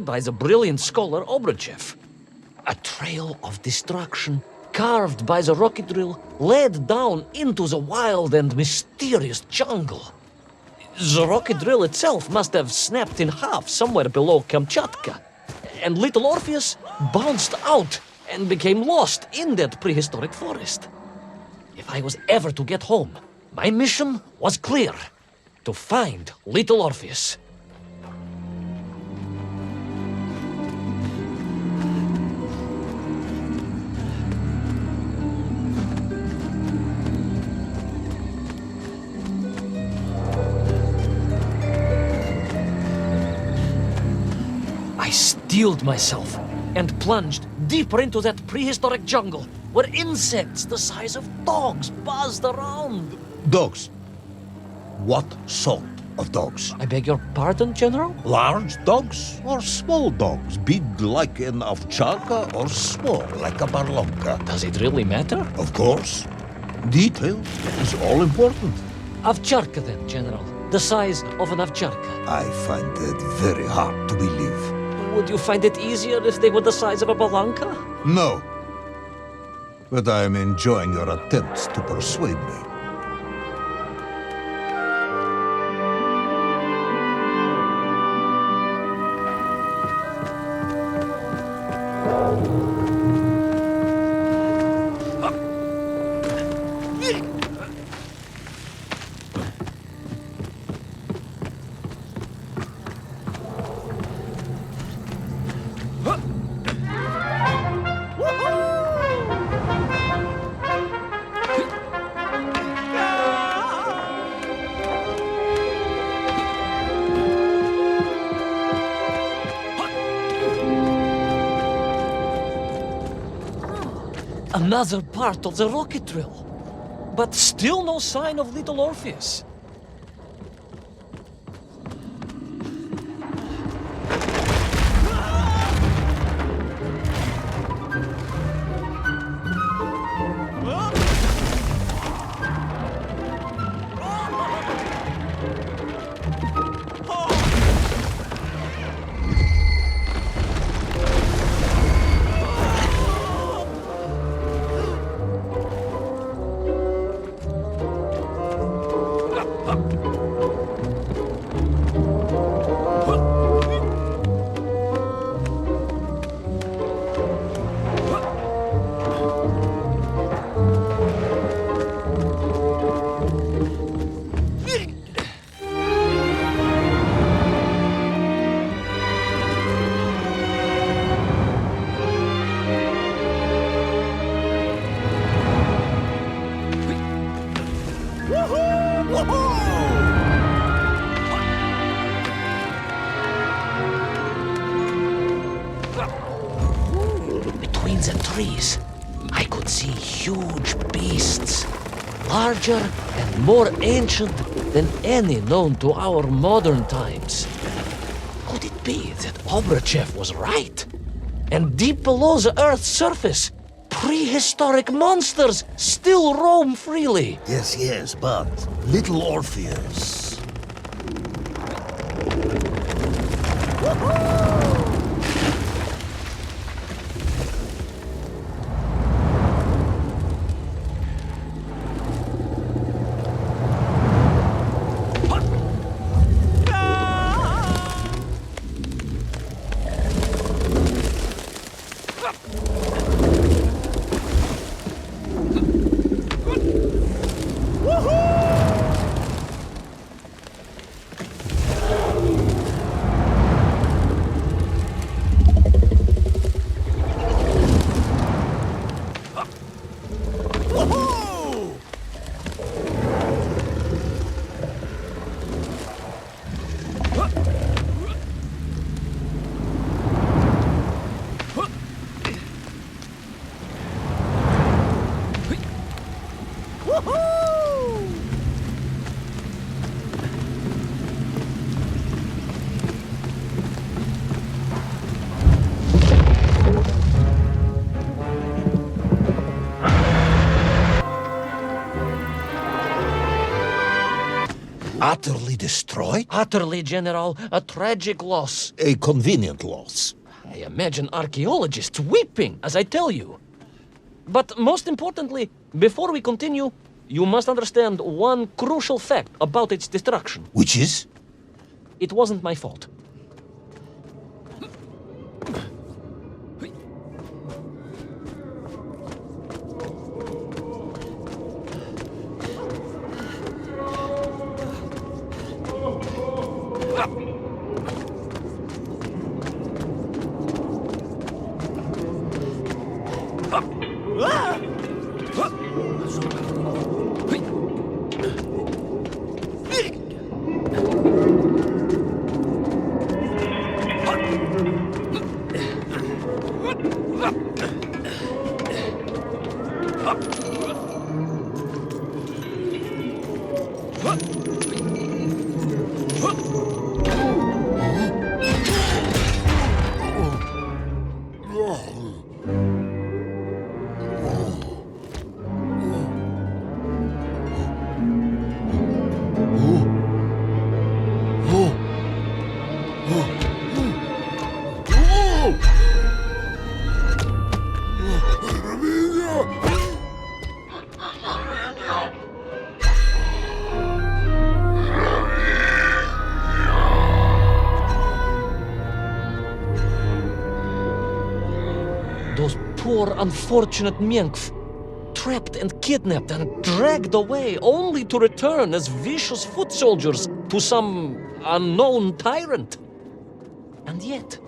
By the brilliant scholar Obruchev. A trail of destruction carved by the rocket drill led down into the wild and mysterious jungle. The rocket drill itself must have snapped in half somewhere below Kamchatka, and little Orpheus bounced out and became lost in that prehistoric forest. If I was ever to get home, my mission was clear: to find little Orpheus. I steeled myself and plunged deeper into that prehistoric jungle where insects the size of dogs buzzed around. Dogs? What sort of dogs? I beg your pardon, General? Large dogs or small dogs? Big like an ovcharka or small like a barlonka? Does it really matter? Of course. Detail is all important. Ovcharka then, General. The size of an ovcharka. I find it very hard to believe. Would you find it easier if they were the size of a balanka? No. But I am enjoying your attempts to persuade me. Another part of the rocket drill. But still no sign of little Orpheus. Between the trees, I could see huge beasts, larger and more ancient than any known to our modern times. Could it be that Obruchev was right? And deep below the Earth's surface, prehistoric monsters still roam freely. Yes, but little Orpheus. Utterly destroyed? Utterly, General, a tragic loss. A convenient loss. I imagine archaeologists weeping as I tell you. But most importantly, before we continue, you must understand one crucial fact about its destruction. Which is? It wasn't my fault. Those poor, unfortunate Menkf, trapped and kidnapped and dragged away only to return as vicious foot soldiers to some unknown tyrant. And yet,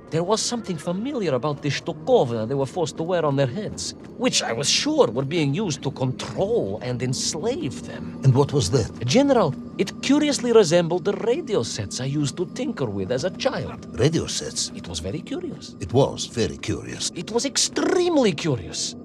there was something familiar about the shtukovina they were forced to wear on their heads, which I was sure were being used to control and enslave them. And what was that? General, it curiously resembled the radio sets I used to tinker with as a child. Radio sets. It was very curious. It was very curious. It was extremely curious.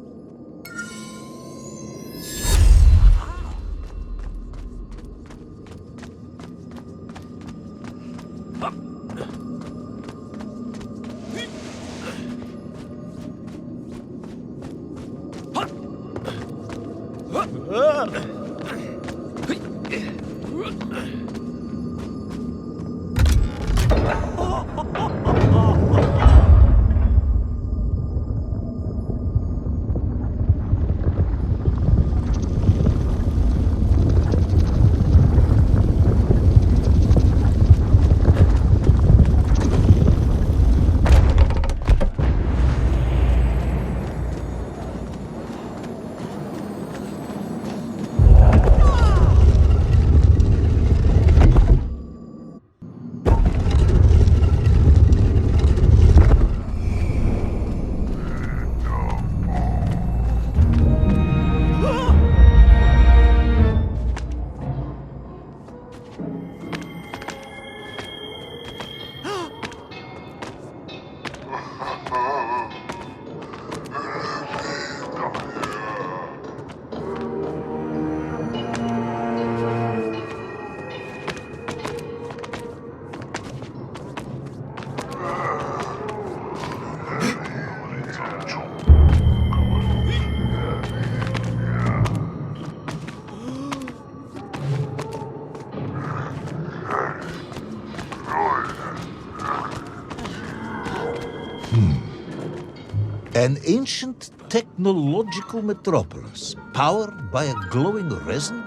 An ancient technological metropolis, powered by a glowing resin,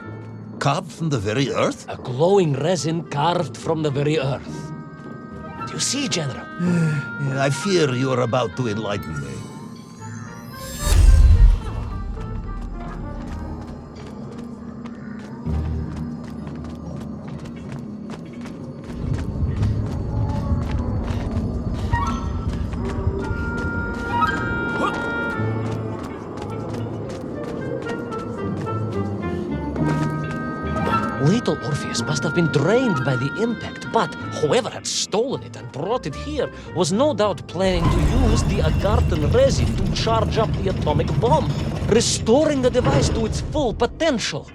carved from the very earth? A glowing resin carved from the very earth. Do you see, General? I fear you are about to enlighten me. Little Orpheus must have been drained by the impact, but whoever had stolen it and brought it here was no doubt planning to use the Agarthan resin to charge up the atomic bomb, restoring the device to its full potential.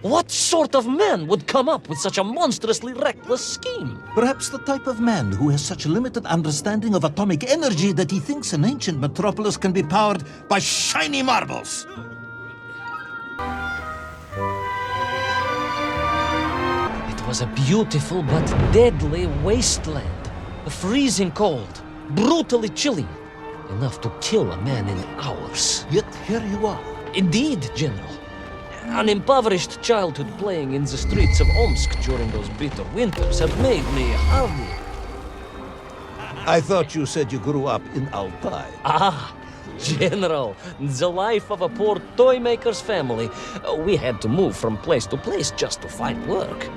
What sort of man would come up with such a monstrously reckless scheme? Perhaps the type of man who has such limited understanding of atomic energy that he thinks an ancient metropolis can be powered by shiny marbles. was a beautiful but deadly wasteland. Freezing cold, brutally chilling, enough to kill a man in hours. Yet here you are. Indeed, General. An impoverished childhood playing in the streets of Omsk during those bitter winters have made me hardy. I thought you said you grew up in Altai. Ah, General, the life of a poor toy maker's family. We had to move from place to place just to find work.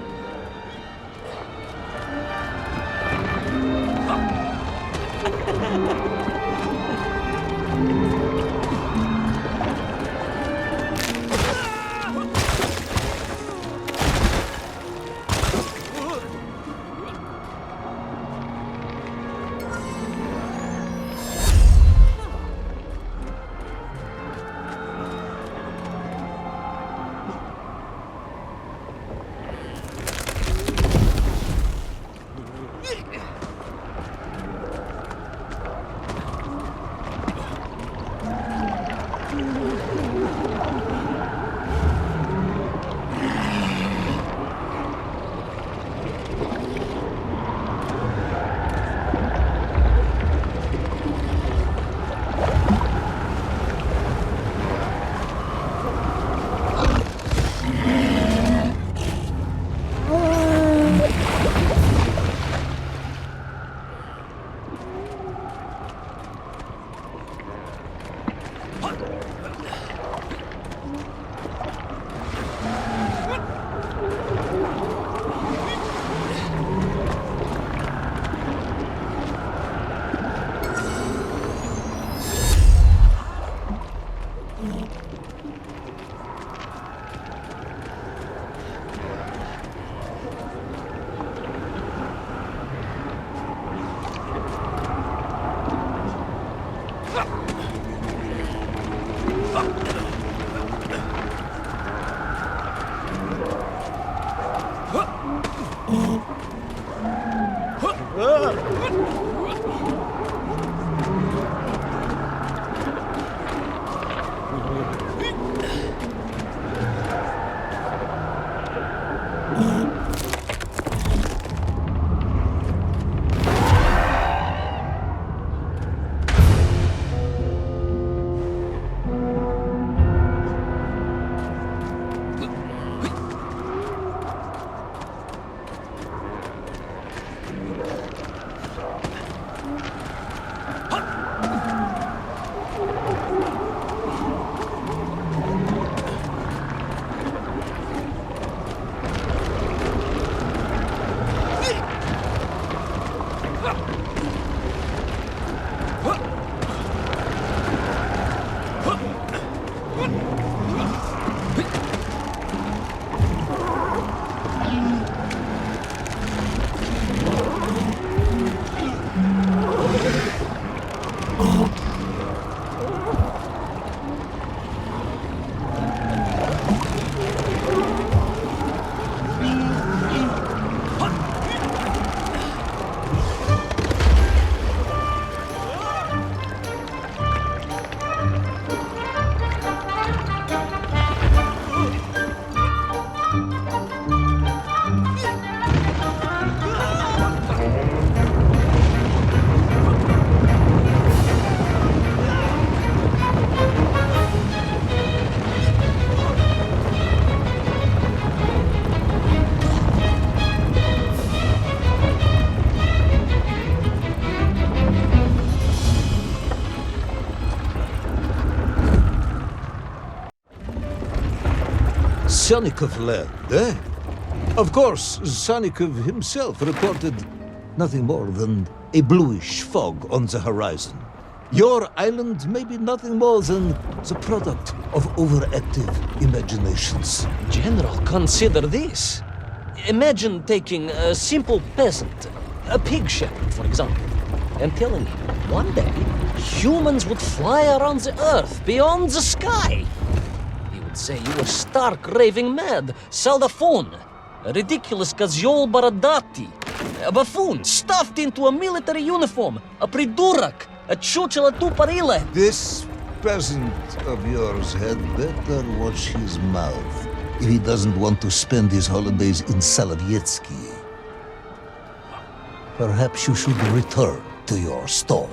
Sonikov land, eh? Of course, Sonikov himself reported nothing more than a bluish fog on the horizon. Your island may be nothing more than the product of overactive imaginations. General, consider this. Imagine taking a simple peasant, a pig shepherd, for example, and telling him one day humans would fly around the earth beyond the sky. He would say you were stark raving mad, saldaphone, a ridiculous kazyol baradati, a buffoon stuffed into a military uniform, a pridurak, a chuchela tuparile. This peasant of yours had better watch his mouth. if he doesn't want to spend his holidays in Solovyetsky. Perhaps you should return to your story.